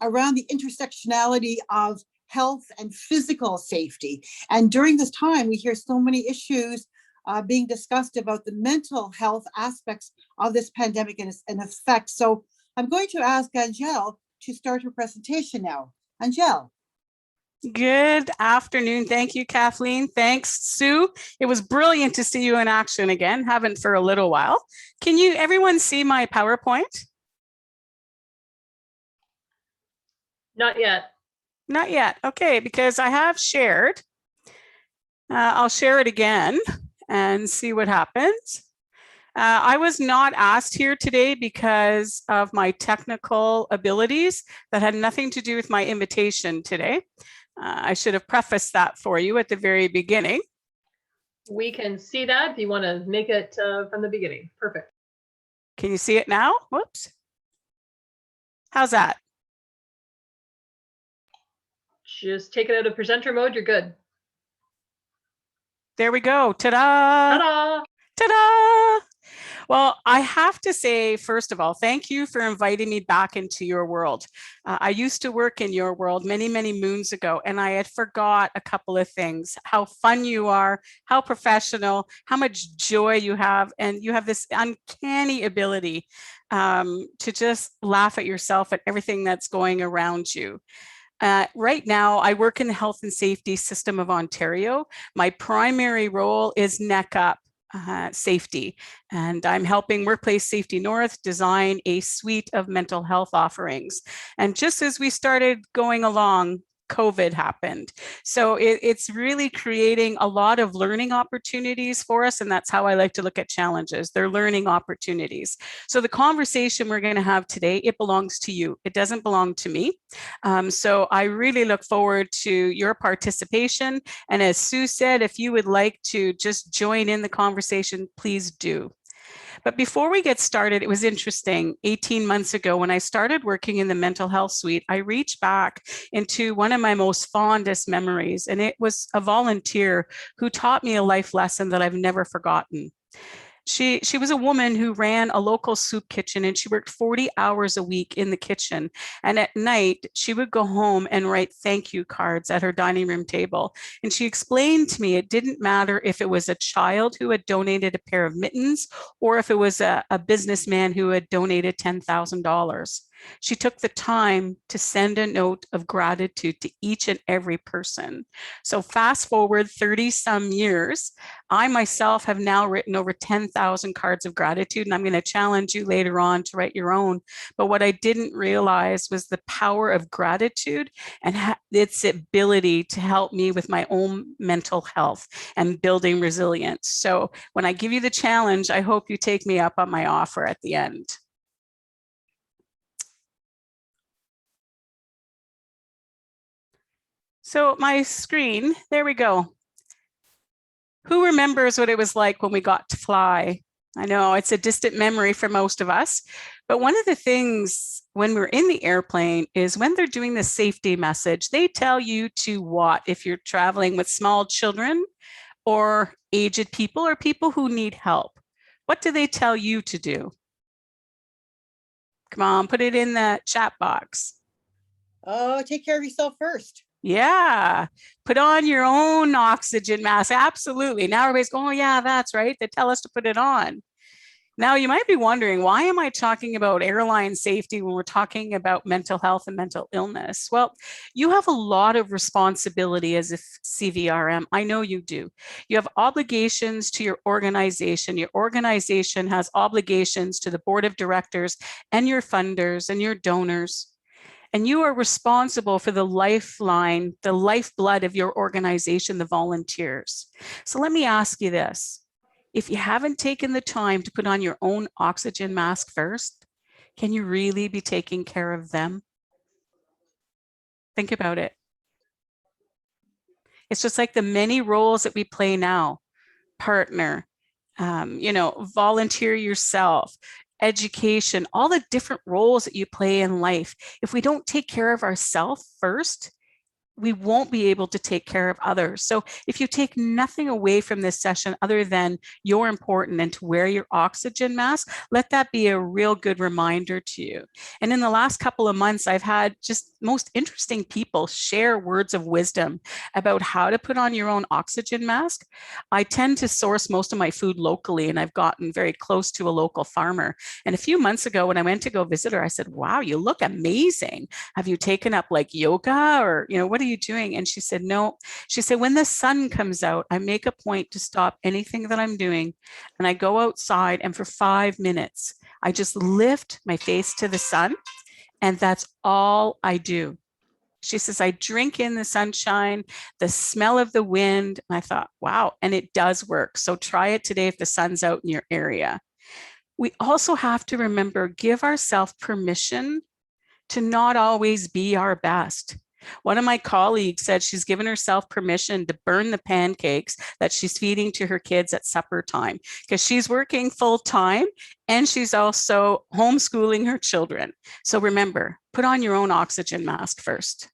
around the intersectionality of health and physical safety. And during this time, we hear so many issues being discussed about the mental health aspects of this pandemic and its effects. So I'm going to ask Angèle to start her presentation now. Angèle. Good afternoon. Thank you, Kathleen. Thanks, Sue. It was brilliant to see you in action again. Haven't for a little while. Can you, everyone, see my PowerPoint? Not yet. Not yet. Okay, because I have shared. I'll share it again and see what happens. I was not asked here today because of my technical abilities that had nothing to do with my invitation today. I should have prefaced that for you at the very beginning. We can see that if you want to make it from the beginning. Perfect. Can you see it now? Whoops. How's that? Just take it out of presenter mode. You're good. There we go. Ta-da! Ta-da! Ta-da! Well, I have to say, first of all, thank you for inviting me back into your world. I used to work in your world many, many moons ago, and I had forgot a couple of things: how fun you are, how professional, how much joy you have, and you have this uncanny ability to just laugh at yourself at everything that's going around you. Right now, I work in the health and safety system of Ontario. My primary role is neck up. Safety, and I'm helping Workplace Safety North design a suite of mental health offerings. And just as we started going along, COVID happened. So it's really creating a lot of learning opportunities for us. And that's how I like to look at challenges. They're learning opportunities. So the conversation we're going to have today, it belongs to you. It doesn't belong to me. So I really look forward to your participation. And as Sue said, if you would like to just join in the conversation, please do. But before we get started, it was interesting. 18 months ago, when I started working in the mental health suite, I reached back into one of my most fondest memories, and it was a volunteer who taught me a life lesson that I've never forgotten. She was a woman who ran a local soup kitchen, and she worked 40 hours a week in the kitchen. And at night, she would go home and write thank you cards at her dining room table. And she explained to me it didn't matter if it was a child who had donated a pair of mittens or if it was a businessman who had donated $10,000. She took the time to send a note of gratitude to each and every person. So fast forward 30 some years, I myself have now written over 10,000 cards of gratitude, and I'm going to challenge you later on to write your own. But what I didn't realize was the power of gratitude and its ability to help me with my own mental health and building resilience. So when I give you the challenge, I hope you take me up on my offer at the end. So my screen, there we go. Who remembers what it was like when we got to fly? I know it's a distant memory for most of us, but one of the things when we're in the airplane is when they're doing the safety message, they tell you to what if you're traveling with small children or aged people or people who need help. What do they tell you to do? Come on, put it in the chat box. Oh, take care of yourself first. Yeah, put on your own oxygen mask. Absolutely. Now everybody's going, oh, yeah, that's right. They tell us to put it on. Now you might be wondering, why am I talking about airline safety when we're talking about mental health and mental illness? Well, you have a lot of responsibility as a CVRM. I know you do. You have obligations to your organization. Your organization has obligations to the board of directors and your funders and your donors. And you are responsible for the lifeline, the lifeblood of your organization, the volunteers. So let me ask you this. If you haven't taken the time to put on your own oxygen mask first, can you really be taking care of them? Think about it. It's just like the many roles that we play now: partner, volunteer yourself, education, all the different roles that you play in life. If we don't take care of ourselves first, we won't be able to take care of others. So if you take nothing away from this session other than you're important and to wear your oxygen mask, let that be a real good reminder to you. And in the last couple of months, I've had just most interesting people share words of wisdom about how to put on your own oxygen mask. I tend to source most of my food locally, and I've gotten very close to a local farmer. And a few months ago, when I went to go visit her, I said, wow, you look amazing. Have you taken up like yoga, or, what are you doing? And she said, no. She said, when the sun comes out, I make a point to stop anything that I'm doing. And I go outside, and for 5 minutes, I just lift my face to the sun. And that's all I do. She says, I drink in the sunshine, the smell of the wind. And I thought, wow, and it does work. So try it today if the sun's out in your area. We also have to remember, give ourselves permission to not always be our best. One of my colleagues said she's given herself permission to burn the pancakes that she's feeding to her kids at supper time, because she's working full time and she's also homeschooling her children. So remember, put on your own oxygen mask first.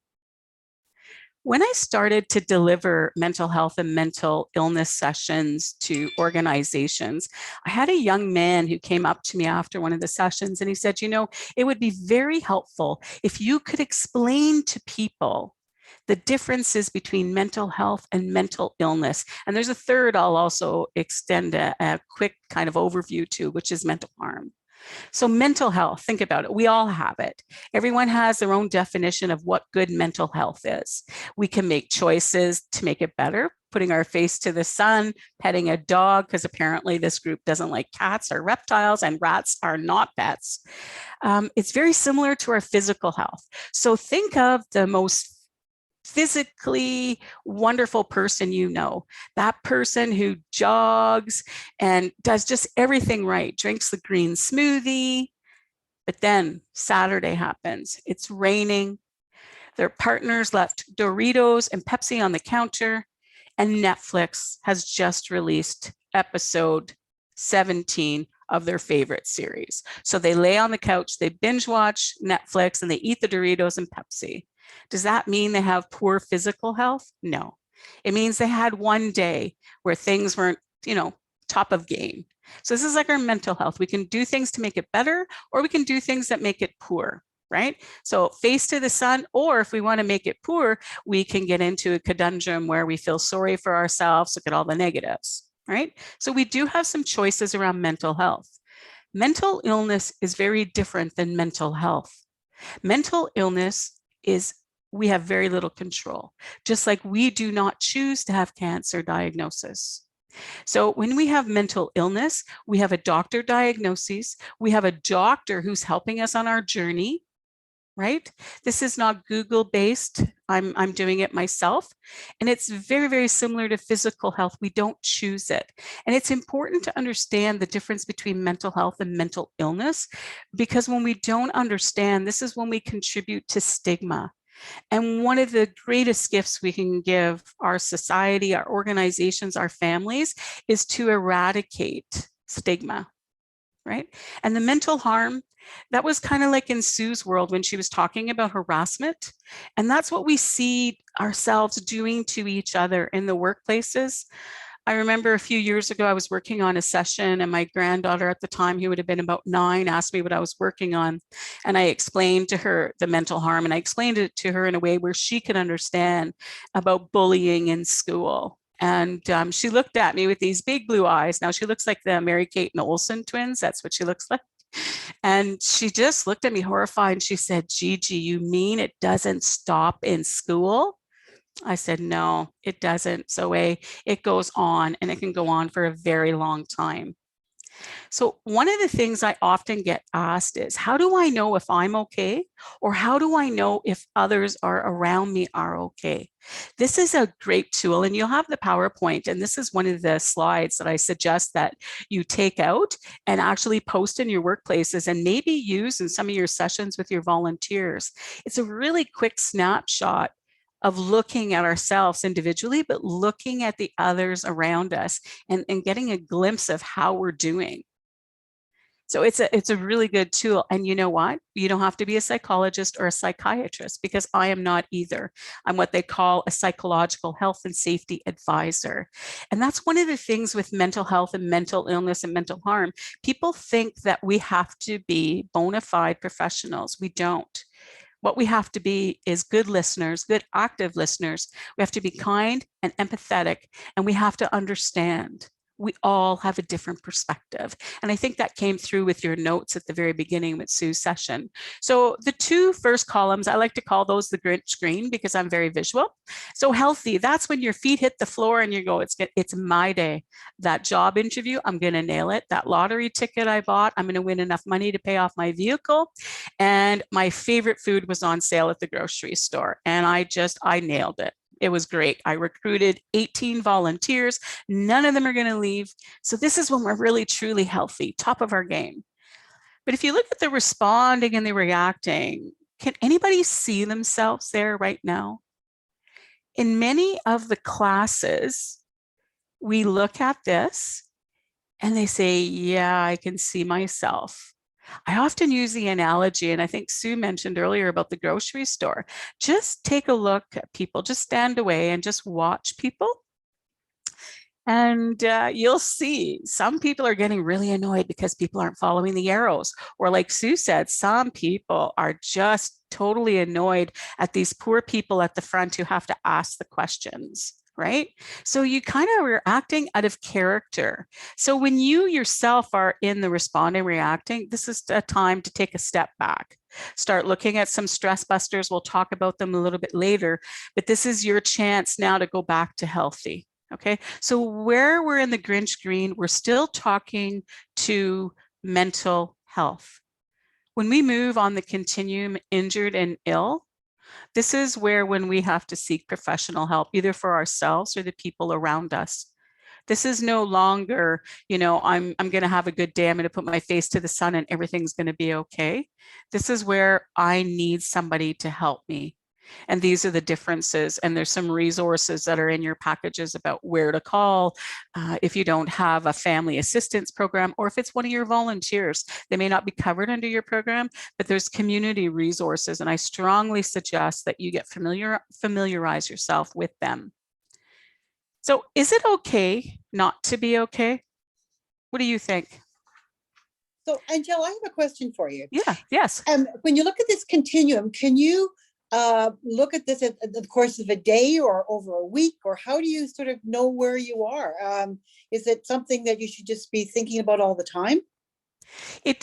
When I started to deliver mental health and mental illness sessions to organizations, I had a young man who came up to me after one of the sessions, and he said, it would be very helpful if you could explain to people the differences between mental health and mental illness. And there's a third I'll also extend a quick kind of overview to, which is mental harm. So mental health, think about it. We all have it. Everyone has their own definition of what good mental health is. We can make choices to make it better, putting our face to the sun, petting a dog, because apparently this group doesn't like cats or reptiles, and rats are not pets. It's very similar to our physical health. So think of the most physically wonderful person that person who jogs and does just everything right, drinks the green smoothie, but then Saturday happens. It's raining. Their partners left Doritos and Pepsi on the counter, and Netflix has just released episode 17 of their favorite series. So they lay on the couch, they binge watch Netflix, and they eat the Doritos and Pepsi. Does that mean they have poor physical health? No. It means they had one day where things weren't, top of game. So this is like our mental health. We can do things to make it better, or we can do things that make it poor, right? So face to the sun, or if we want to make it poor, we can get into a conundrum where we feel sorry for ourselves, look at all the negatives, right? So we do have some choices around mental health. Mental illness is very different than mental health. Mental illness is we have very little control, just like we do not choose to have cancer diagnosis. So when we have mental illness, we have a doctor diagnosis, we have a doctor who's helping us on our journey, right? This is not Google-based. I'm doing it myself. And it's very, very similar to physical health. We don't choose it. And it's important to understand the difference between mental health and mental illness, because when we don't understand, this is when we contribute to stigma. And one of the greatest gifts we can give our society, our organizations, our families is to eradicate stigma, right? And the mental harm, that was kind of like in Sue's world when she was talking about harassment. And that's what we see ourselves doing to each other in the workplaces. I remember a few years ago, I was working on a session, and my granddaughter at the time, who would have been about 9, asked me what I was working on. And I explained to her the mental harm, and I explained it to her in a way where she could understand about bullying in school. And she looked at me with these big blue eyes. Now she looks like the Mary-Kate and Olsen twins. That's what she looks like. And she just looked at me horrified, and she said, Gigi, you mean it doesn't stop in school? I said, no, it doesn't. So it goes on, and it can go on for a very long time. So one of the things I often get asked is, how do I know if I'm okay? Or how do I know if others are around me are okay? This is a great tool, and you'll have the PowerPoint. And this is one of the slides that I suggest that you take out and actually post in your workplaces, and maybe use in some of your sessions with your volunteers. It's a really quick snapshot of looking at ourselves individually, but looking at the others around us and getting a glimpse of how we're doing. So it's a really good tool. And you know what? You don't have to be a psychologist or a psychiatrist, because I am not either. I'm what they call a psychological health and safety advisor. And that's one of the things with mental health and mental illness and mental harm. People think that we have to be bona fide professionals. We don't. What we have to be is good listeners, good active listeners. We have to be kind and empathetic, and we have to understand. We all have a different perspective. And I think that came through with your notes at the very beginning with Sue's session. So the two first columns, I like to call those the Grinch green, because I'm very visual. So healthy, that's when your feet hit the floor and you go, it's my day. That job interview, I'm going to nail it. That lottery ticket I bought, I'm going to win enough money to pay off my vehicle. And my favorite food was on sale at the grocery store. And I nailed it. It was great. I recruited 18 volunteers. None of them are going to leave. So this is when we're really, truly healthy, top of our game. But if you look at the responding and the reacting, can anybody see themselves there right now? In many of the classes, we look at this and they say, yeah, I can see myself. I often use the analogy, and I think Sue mentioned earlier about the grocery store. Just take a look at people, just stand away and just watch people. And you'll see some people are getting really annoyed because people aren't following the arrows. Or like Sue said, some people are just totally annoyed at these poor people at the front who have to ask the questions. Right? So you kind of are acting out of character. So when you yourself are in the responding, reacting, this is a time to take a step back. Start looking at some stress busters. We'll talk about them a little bit later, but this is your chance now to go back to healthy. Okay, so where we're in the Grinch green, we're still talking to mental health. When we move on the continuum, injured and ill, this is where when we have to seek professional help, either for ourselves or the people around us. This is no longer, I'm going to have a good day. I'm going to put my face to the sun and everything's going to be okay. This is where I need somebody to help me. And these are the differences. And there's some resources that are in your packages about where to call if you don't have a family assistance program, or if it's one of your volunteers. They may not be covered under your program, but there's community resources. And I strongly suggest that you get familiarize yourself with them. So is it okay not to be okay? What do you think? So, Angela, I have a question for you. Yeah, yes. When you look at this continuum, can you look at this at the course of a day or over a week, or how do you sort of know where you are? Is it something that you should just be thinking about all the time?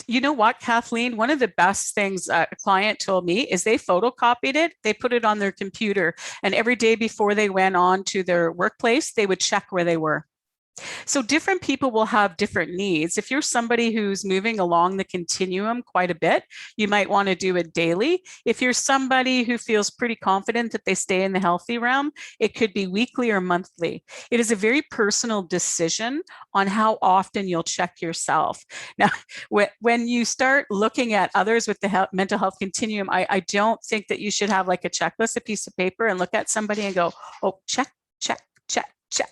You know what, Kathleen, one of the best things a client told me is they photocopied it, they put it on their computer, and every day before they went on to their workplace, they would check where they were. So different people will have different needs. If you're somebody who's moving along the continuum quite a bit, you might want to do it daily. If you're somebody who feels pretty confident that they stay in the healthy realm, it could be weekly or monthly. It is a very personal decision on how often you'll check yourself. Now, when you start looking at others with the mental health continuum, I don't think that you should have like a checklist, a piece of paper, and look at somebody and go, oh, check, check, check, check.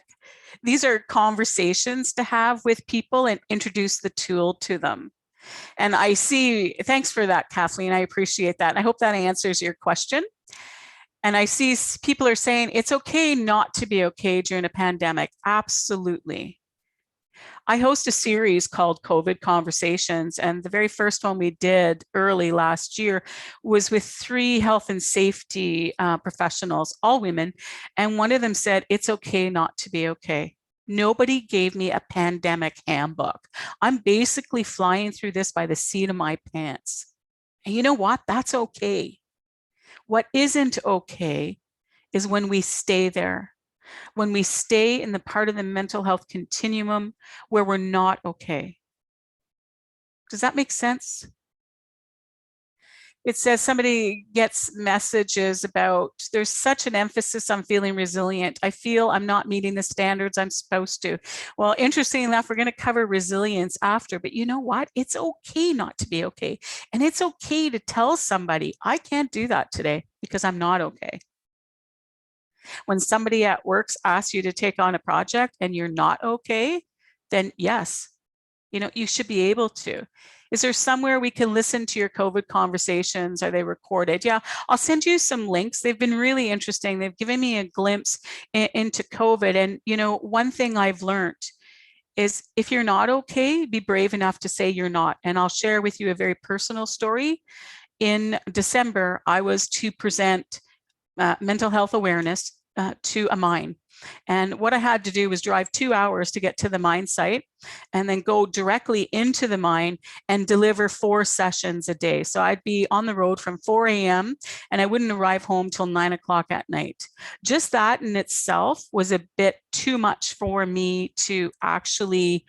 These are conversations to have with people and introduce the tool to them. And I see, thanks for that, Kathleen. I appreciate that. And I hope that answers your question. And I see people are saying it's okay not to be okay during a pandemic. Absolutely. I host a series called COVID Conversations, and the very first one we did early last year was with 3 health and safety professionals, all women, and one of them said, it's okay not to be okay. Nobody gave me a pandemic handbook. I'm basically flying through this by the seat of my pants. And you know what? That's okay. What isn't okay is when we stay there. When we stay in the part of the mental health continuum where we're not okay. Does that make sense? It says somebody gets messages about there's such an emphasis on feeling resilient. I feel I'm not meeting the standards I'm supposed to. Well, interesting enough, we're going to cover resilience after, but you know what? It's okay not to be okay. And it's okay to tell somebody, I can't do that today because I'm not okay. When somebody at work asks you to take on a project and you're not okay, then yes, you should be able to. Is there somewhere we can listen to your COVID conversations? Are they recorded? Yeah, I'll send you some links. They've been really interesting. They've given me a glimpse into COVID. And, you know, one thing I've learned is if you're not okay, be brave enough to say you're not. And I'll share with you a very personal story. In December, I was to present mental health awareness to a mine. And what I had to do was drive 2 hours to get to the mine site and then go directly into the mine and deliver 4 sessions a day. So I'd be on the road from 4 a.m. and I wouldn't arrive home till 9 o'clock at night. Just that in itself was a bit too much for me to actually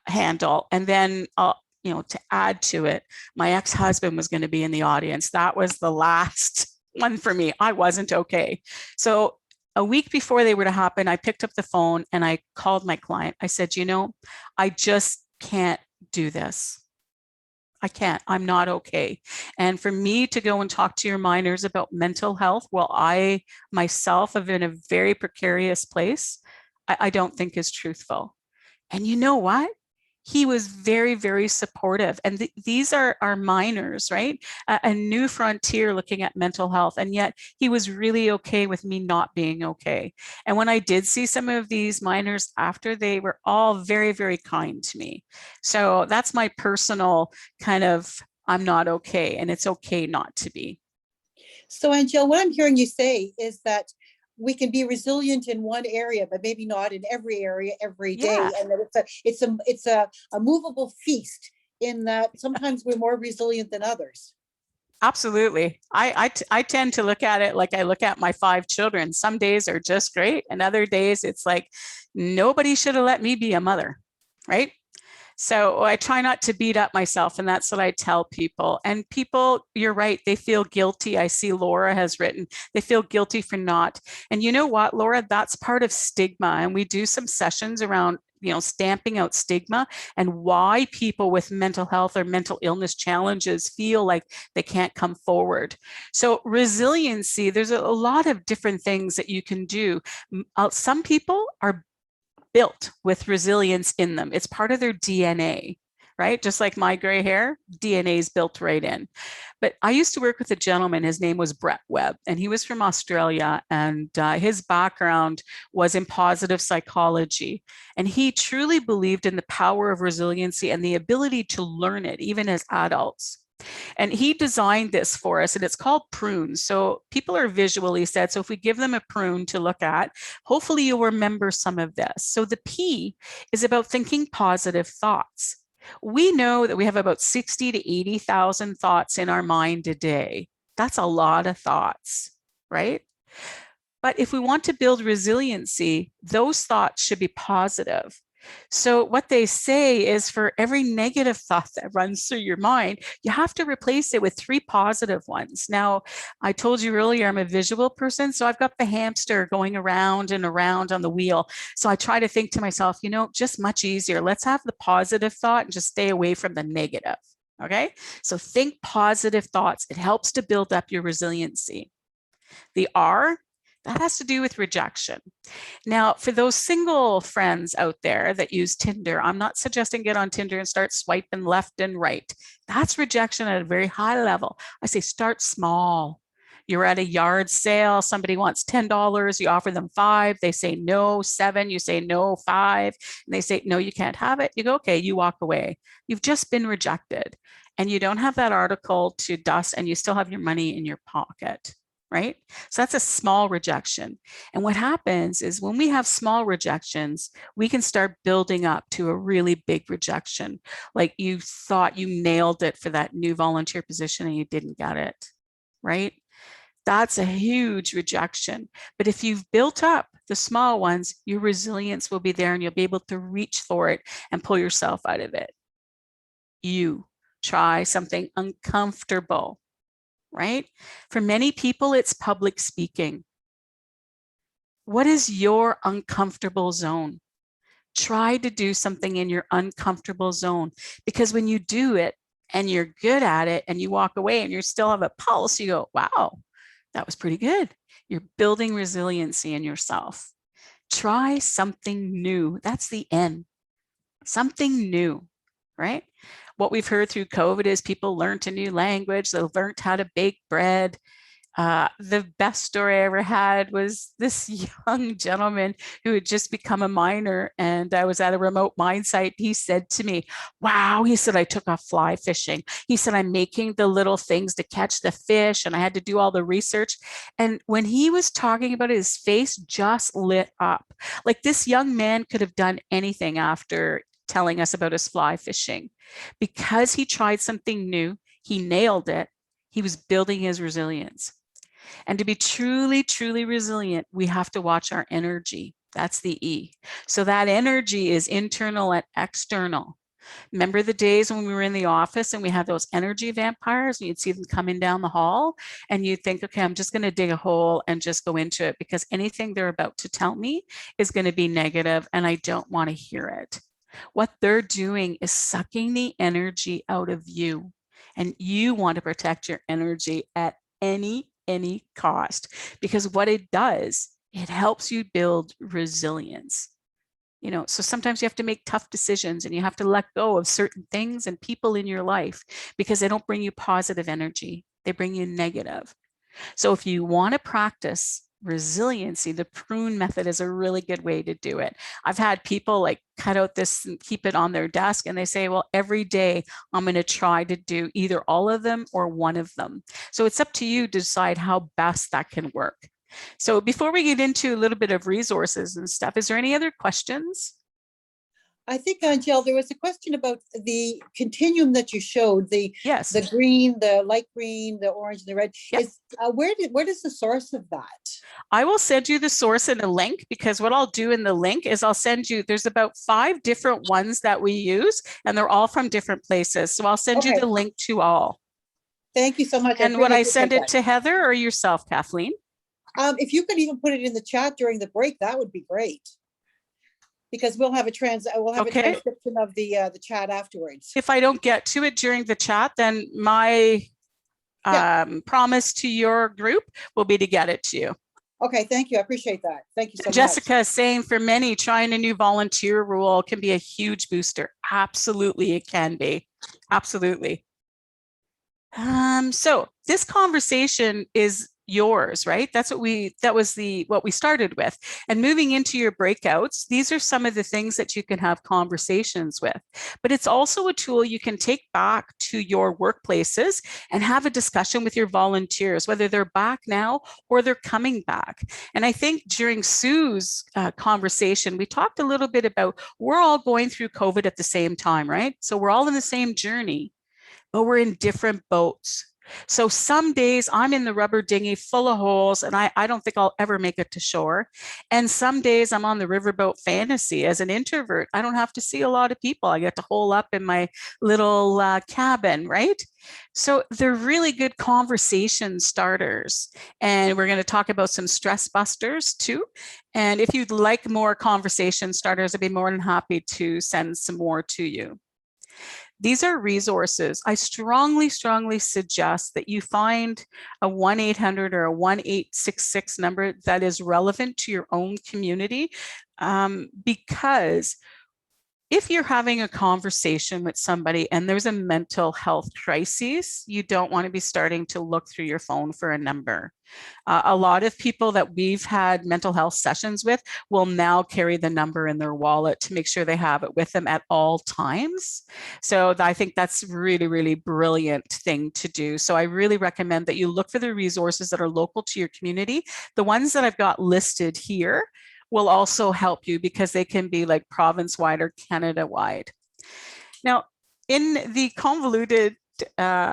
handle. And then you know, to add to it, my ex-husband was going to be in the audience. That was the last one for me. I wasn't okay. So a week before they were to happen, I picked up the phone and I called my client. I said, you know, I just can't do this. I can't. I'm not okay. And for me to go and talk to your miners about mental health, while I myself have been in a very precarious place, I don't think is truthful. And you know what? He was very, very supportive. And these are miners, right? A new frontier looking at mental health. And yet he was really okay with me not being okay. And when I did see some of these miners after, they were all very, very kind to me. So that's my personal kind of, I'm not okay. And it's okay not to be. So, Angel, what I'm hearing you say is that we can be resilient in one area, but maybe not in every area every day. Yeah. And that it's a movable feast in that sometimes we're more resilient than others. Absolutely. I tend to look at it like I look at my 5 children. Some days are just great. And other days it's like, nobody should have let me be a mother, right? So I try not to beat up myself, and that's what I tell people. And people, you're right, they feel guilty. I see Laura has written, they feel guilty for not. And you know what, Laura, that's part of stigma. And we do some sessions around, you know, stamping out stigma and why people with mental health or mental illness challenges feel like they can't come forward. So resiliency, there's a lot of different things that you can do. Some people are built with resilience in them. It's part of their DNA, right? Just like my gray hair, DNA is built right in. But I used to work with a gentleman, his name was Brett Webb, and he was from Australia, and his background was in positive psychology. And he truly believed in the power of resiliency and the ability to learn it, even as adults. And he designed this for us, and it's called prunes. So people are visually said, so if we give them a prune to look at, hopefully you'll remember some of this. So the P is about thinking positive thoughts. We know that we have about 60 to 80,000 thoughts in our mind a day. That's a lot of thoughts, right? But if we want to build resiliency, those thoughts should be positive. So what they say is for every negative thought that runs through your mind, you have to replace it with 3 positive ones. Now, I told you earlier, I'm a visual person, so I've got the hamster going around and around on the wheel. So I try to think to myself, you know, just much easier. Let's have the positive thought and just stay away from the negative. Okay, so think positive thoughts. It helps to build up your resiliency. The R, that has to do with rejection. Now, for those single friends out there that use Tinder, I'm not suggesting get on Tinder and start swiping left and right. That's rejection at a very high level. I say start small. You're at a yard sale, somebody wants $10, you offer them 5, they say no, 7, you say no, 5, and they say, no, you can't have it. You go, okay, you walk away. You've just been rejected, and you don't have that article to dust, and you still have your money in your pocket. Right? So that's a small rejection. And what happens is when we have small rejections, we can start building up to a really big rejection. Like you thought you nailed it for that new volunteer position and you didn't get it, right? That's a huge rejection. But if you've built up the small ones, your resilience will be there and you'll be able to reach for it and pull yourself out of it. You try something uncomfortable. Right? For many people, it's public speaking. What is your uncomfortable zone? Try to do something in your uncomfortable zone, because when you do it and you're good at it and you walk away and you still have a pulse, you go, wow, that was pretty good. You're building resiliency in yourself. Try something new. That's the N. Something new. right? What we've heard through COVID is people learned a new language, they learned how to bake bread. The best story I ever had was this young gentleman who had just become a miner, and I was at a remote mine site. He said to me, wow, he said, I took off fly fishing. He said, I'm making the little things to catch the fish, and I had to do all the research. And when he was talking about it, his face just lit up. Like, this young man could have done anything after telling us about his fly fishing. Because he tried something new, he nailed it. He was building his resilience. And to be truly, truly resilient, we have to watch our energy. That's the E. So that energy is internal and external. Remember the days when we were in the office and we had those energy vampires and you'd see them coming down the hall and you'd think, okay, I'm just going to dig a hole and just go into it because anything they're about to tell me is going to be negative and I don't want to hear it. What they're doing is sucking the energy out of you, and you want to protect your energy at any cost, because what it does, it helps you build resilience. You know, so sometimes you have to make tough decisions and you have to let go of certain things and people in your life because they don't bring you positive energy, they bring you negative. So if you want to practice resiliency, the prune method is a really good way to do it. I've had people like cut out this and keep it on their desk and they say, well, every day I'm going to try to do either all of them or one of them. So it's up to you to decide how best that can work. So before we get into a little bit of resources and stuff, is there any other questions? I think, Angel, there was a question about the continuum that you showed, the green, the light green, the orange, and the red. Yep. Is where is the source of that? I will send you the source in a link, because what I'll do in the link is I'll send you, there's about 5 different ones that we use, and they're all from different places. So I'll send you the link to all. Thank you so much. And would I send it to Heather or yourself, Kathleen? If you could even put it in the chat during the break, that would be great. Because we'll have a transcription of the chat afterwards. If I don't get to it during the chat, then my promise to your group will be to get it to you. Okay, thank you. I appreciate that. Thank you so much. Jessica is saying for many, trying a new volunteer role can be a huge booster. Absolutely, it can be. Absolutely. So this conversation is yours, right? That's what we started with. And moving into your breakouts, these are some of the things that you can have conversations with. But it's also a tool you can take back to your workplaces and have a discussion with your volunteers, whether they're back now or they're coming back. And I think during Sue's conversation, we talked a little bit about we're all going through COVID at the same time, right? So we're all in the same journey, but we're in different boats. So some days I'm in the rubber dinghy full of holes and I don't think I'll ever make it to shore. And some days I'm on the riverboat fantasy. As an introvert, I don't have to see a lot of people. I get to hole up in my little cabin, right? So they're really good conversation starters. And we're going to talk about some stress busters too. And if you'd like more conversation starters, I'd be more than happy to send some more to you. These are resources. I strongly suggest that you find a 1-800 or a 1-866 number that is relevant to your own community, because if you're having a conversation with somebody and there's a mental health crisis, you don't want to be starting to look through your phone for a number. A lot of people that we've had mental health sessions with will now carry the number in their wallet to make sure they have it with them at all times. So I think that's really, really brilliant thing to do. So I really recommend that you look for the resources that are local to your community. The ones that I've got listed here will also help you because they can be like province-wide or Canada-wide. Now, in the convoluted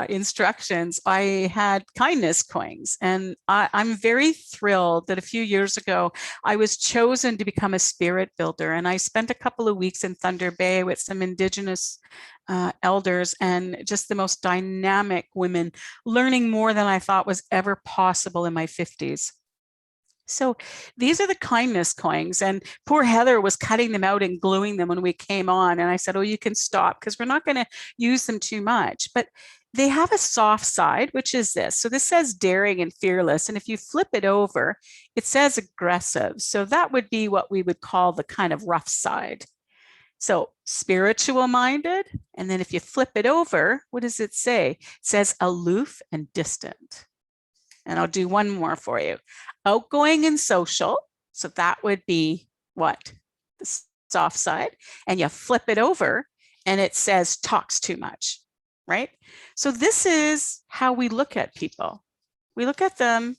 instructions, I had kindness coins, and I'm very thrilled that a few years ago, I was chosen to become a spirit builder, and I spent a couple of weeks in Thunder Bay with some Indigenous elders and just the most dynamic women, learning more than I thought was ever possible in my 50s. So these are the kindness coins, and poor Heather was cutting them out and gluing them when we came on. And I said, oh, you can stop because we're not going to use them too much. But they have a soft side, which is this. So this says daring and fearless. And if you flip it over, it says aggressive. So that would be what we would call the kind of rough side. So spiritual minded. And then if you flip it over, what does it say? It says aloof and distant. And I'll do one more for you. Outgoing and social. So that would be what? The soft side. And you flip it over and it says talks too much, right? So this is how we look at people. We look at them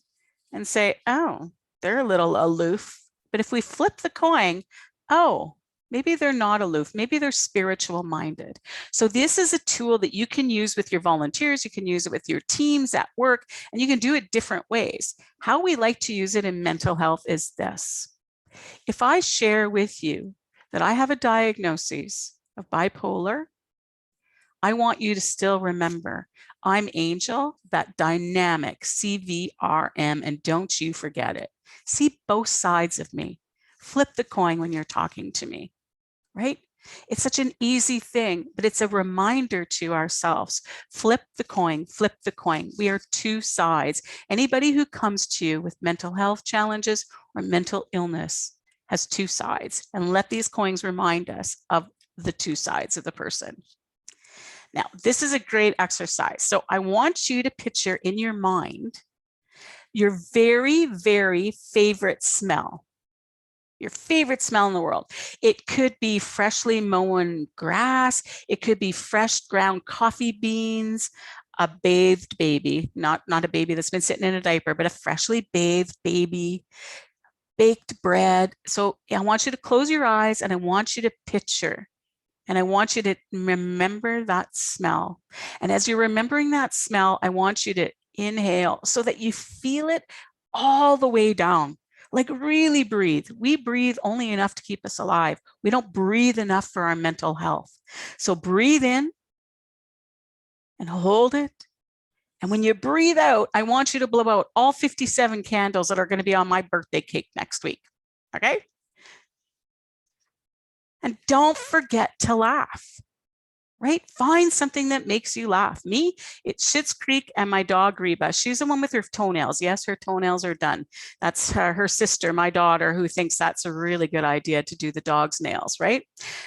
and say, oh, they're a little aloof. But if we flip the coin, oh, maybe they're not aloof. Maybe they're spiritual minded. So this is a tool that you can use with your volunteers. You can use it with your teams at work, and you can do it different ways. How we like to use it in mental health is this. If I share with you that I have a diagnosis of bipolar, I want you to still remember, I'm Angel, that dynamic CVRM, and don't you forget it. See both sides of me. Flip the coin when you're talking to me, right? It's such an easy thing, but it's a reminder to ourselves. Flip the coin, flip the coin. We are two sides. Anybody who comes to you with mental health challenges or mental illness has two sides, and let these coins remind us of the two sides of the person. Now, this is a great exercise. So I want you to picture in your mind your very, very favorite smell. Your favorite smell in the world. It could be freshly mown grass. It could be fresh ground coffee beans, a bathed baby, not a baby that's been sitting in a diaper, but a freshly bathed baby, baked bread. So I want you to close your eyes and I want you to picture. And I want you to remember that smell. And as you're remembering that smell, I want you to inhale so that you feel it all the way down. Like really breathe. We breathe only enough to keep us alive. We don't breathe enough for our mental health. So breathe in and hold it. And when you breathe out, I want you to blow out all 57 candles that are going to be on my birthday cake next week. Okay? And don't forget to laugh, right? Find something that makes you laugh. Me, it's Schitt's Creek and my dog Reba. She's the one with her toenails. Yes, her toenails are done. That's her sister, my daughter, who thinks that's a really good idea to do the dog's nails, right?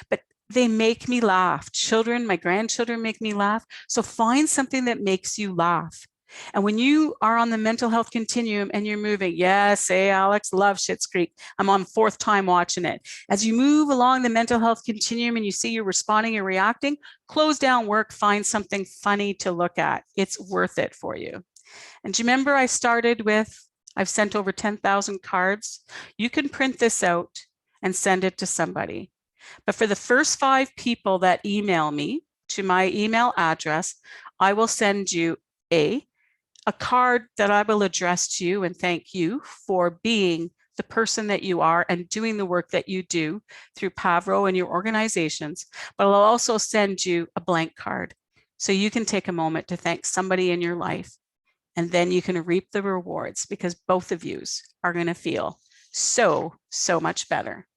But they make me laugh. Children, my grandchildren make me laugh. So find something that makes you laugh. And when you are on the mental health continuum and you're moving, yes, hey, Alex, love Schitt's Creek. I'm on 4th time watching it. As you move along the mental health continuum and you see you're responding and reacting, close down work, find something funny to look at. It's worth it for you. And do you remember I started with, I've sent over 10,000 cards. You can print this out and send it to somebody. But for the first 5 people that email me to my email address, I will send you a card that I will address to you and thank you for being the person that you are and doing the work that you do through PAVRO and your organizations. But I'll also send you a blank card so you can take a moment to thank somebody in your life, and then you can reap the rewards, because both of yous are going to feel so much better.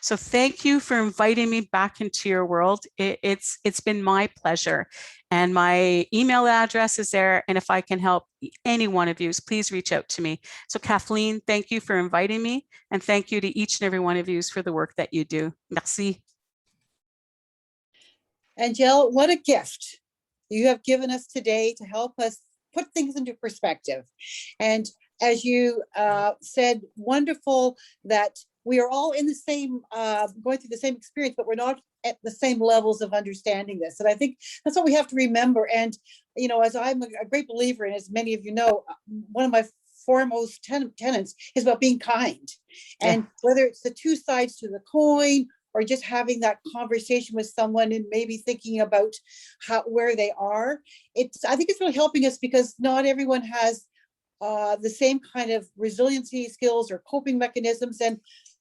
So thank you for inviting me back into your world. It's been my pleasure. And my email address is there. And if I can help any one of you, please reach out to me. So Kathleen, thank you for inviting me. And thank you to each and every one of you for the work that you do. Merci. Angel, what a gift you have given us today to help us put things into perspective. And as you said, wonderful that we are all in the same, going through the same experience, but we're not at the same levels of understanding this. And I think that's what we have to remember. And, you know, as I'm a great believer, and as many of you know, one of my foremost tenets is about being kind. And whether it's the two sides to the coin, or just having that conversation with someone and maybe thinking about where they are, I think it's really helping us, because not everyone has the same kind of resiliency skills or coping mechanisms. And,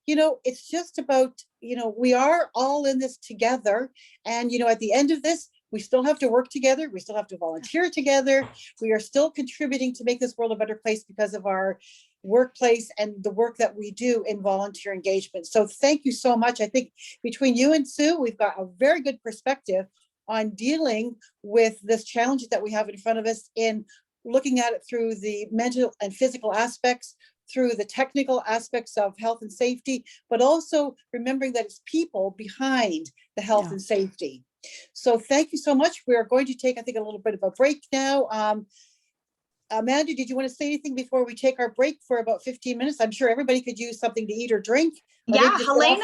you know, it's just about, you know, we are all in this together. And, you know, at the end of this, we still have to work together. We still have to volunteer together. We are still contributing to make this world a better place because of our workplace and the work that we do in volunteer engagement. So thank you so much. I think between you and Sue, we've got a very good perspective on dealing with this challenge that we have in front of us, in looking at it through the mental and physical aspects, through the technical aspects of health and safety, but also remembering that it's people behind the health and safety. So thank you so much. We are going to take, I think, a little bit of a break now. Amanda, did you want to say anything before we take our break for about 15 minutes? I'm sure everybody could use something to eat or drink. Or Yeah, maybe just get off Helena